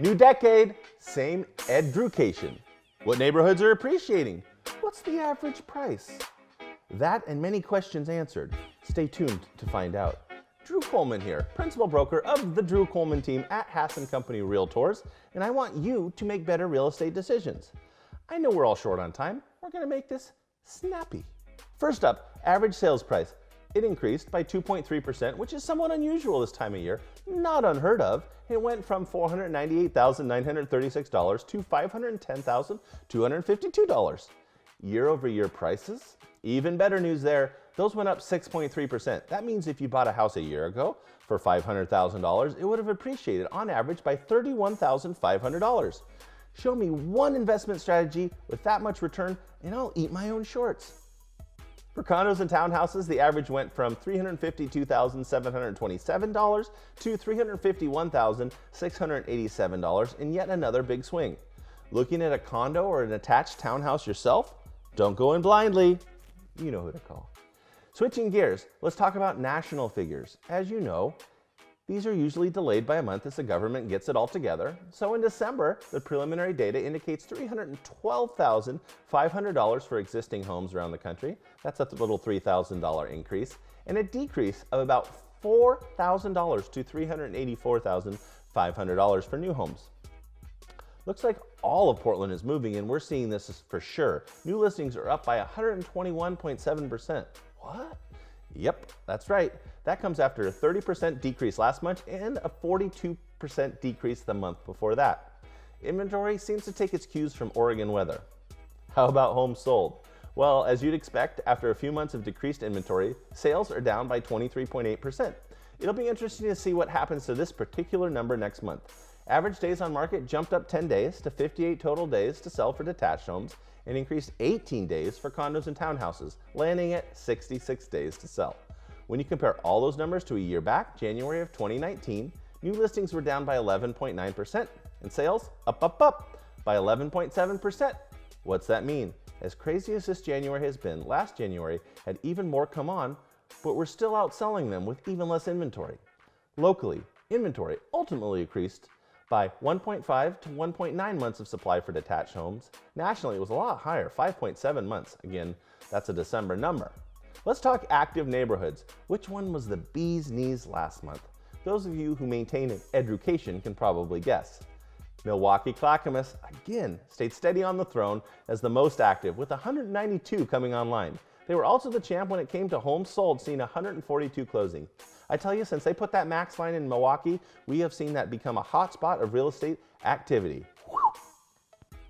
New decade, same education. What neighborhoods are appreciating? What's the average price? That and many questions answered. Stay tuned to find out. Drew Coleman here, principal broker of the Drew Coleman team at Hass & Company Realtors, and I want you to make better real estate decisions. I know we're all short on time. We're going to make this snappy. First up, average sales price. It increased by 2.3%, which is somewhat unusual this time of year, not unheard of. It went from $498,936 to $510,252. Year-over-year prices, even better news there, those went up 6.3%. That means if you bought a house a year ago for $500,000, it would have appreciated on average by $31,500. Show me one investment strategy with that much return and I'll eat my own shorts. For condos and townhouses, the average went from $352,727 to $351,687 in yet another big swing. Looking at a condo or an attached townhouse yourself? Don't go in blindly. You know who to call. Switching gears, let's talk about national figures. As you know, these are usually delayed by a month as the government gets it all together. So in December, the preliminary data indicates $312,500 for existing homes around the country. That's a little $3,000 increase, and a decrease of about $4,000 to $384,500 for new homes. Looks like all of Portland is moving, and we're seeing this for sure. New listings are up by 121.7%. What? Yep, that's right. That comes after a 30% decrease last month and a 42% decrease the month before that. Inventory seems to take its cues from Oregon weather. How about homes sold? Well, as you'd expect, after a few months of decreased inventory, sales are down by 23.8%. It'll be interesting to see what happens to this particular number next month. Average days on market jumped up 10 days to 58 total days to sell for detached homes and increased 18 days for condos and townhouses, landing at 66 days to sell. When you compare all those numbers to a year back, January of 2019, new listings were down by 11.9% and sales up by 11.7%. What's that mean? As crazy as this January has been, last January had even more come on, but we're still outselling them with even less inventory. Locally, inventory ultimately increased by 1.5 to 1.9 months of supply for detached homes. Nationally, it was a lot higher, 5.7 months. Again, that's a December number. Let's talk active neighborhoods. Which one was the bee's knees last month? Those of you who maintain an education can probably guess. Milwaukee Clackamas, again, stayed steady on the throne as the most active, with 192 coming online. They were also the champ when it came to homes sold, seeing 142 closing. I tell you, since they put that max line in Milwaukee, we have seen that become a hotspot of real estate activity.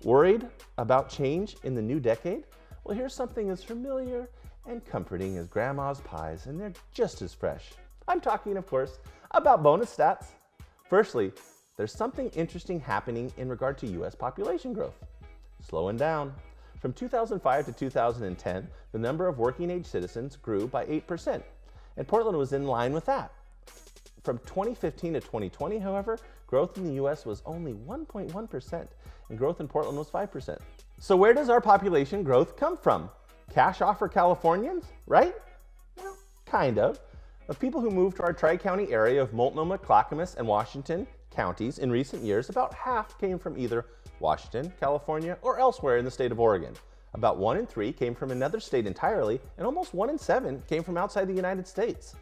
Worried about change in the new decade? Well, here's something as familiar and comforting as grandma's pies, and they're just as fresh. I'm talking, of course, about bonus stats. Firstly, there's something interesting happening in regard to U.S. population growth. Slowing down. From 2005 to 2010, the number of working-age citizens grew by 8%, and Portland was in line with that. From 2015 to 2020, however, growth in the U.S. was only 1.1%, and growth in Portland was 5%. So where does our population growth come from? Cash offer Californians, right? Well, kind of. Of people who moved to our Tri-County area of Multnomah, Clackamas, and Washington counties in recent years, about half came from either Washington, California, or elsewhere in the state of Oregon. About 1 in 3 came from another state entirely, and almost 1 in 7 came from outside the United States.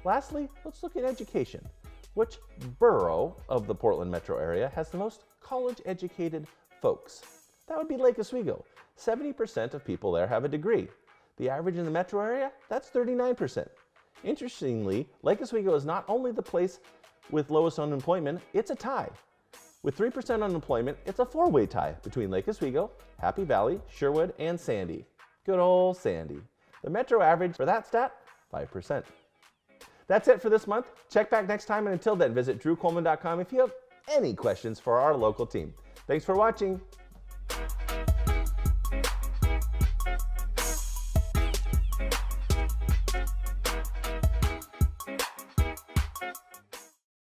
Lastly, let's look at education. Which borough of the Portland metro area has the most college-educated folks? That would be Lake Oswego. 70% of people there have a degree. The average in the metro area, that's 39%. Interestingly, Lake Oswego is not only the place with lowest unemployment, it's a tie. With 3% unemployment, it's a four-way tie between Lake Oswego, Happy Valley, Sherwood, and Sandy. Good old Sandy. The metro average for that stat, 5%. That's it for this month. Check back next time, and until then, visit drewcoleman.com if you have any questions for our local team. Thanks for watching.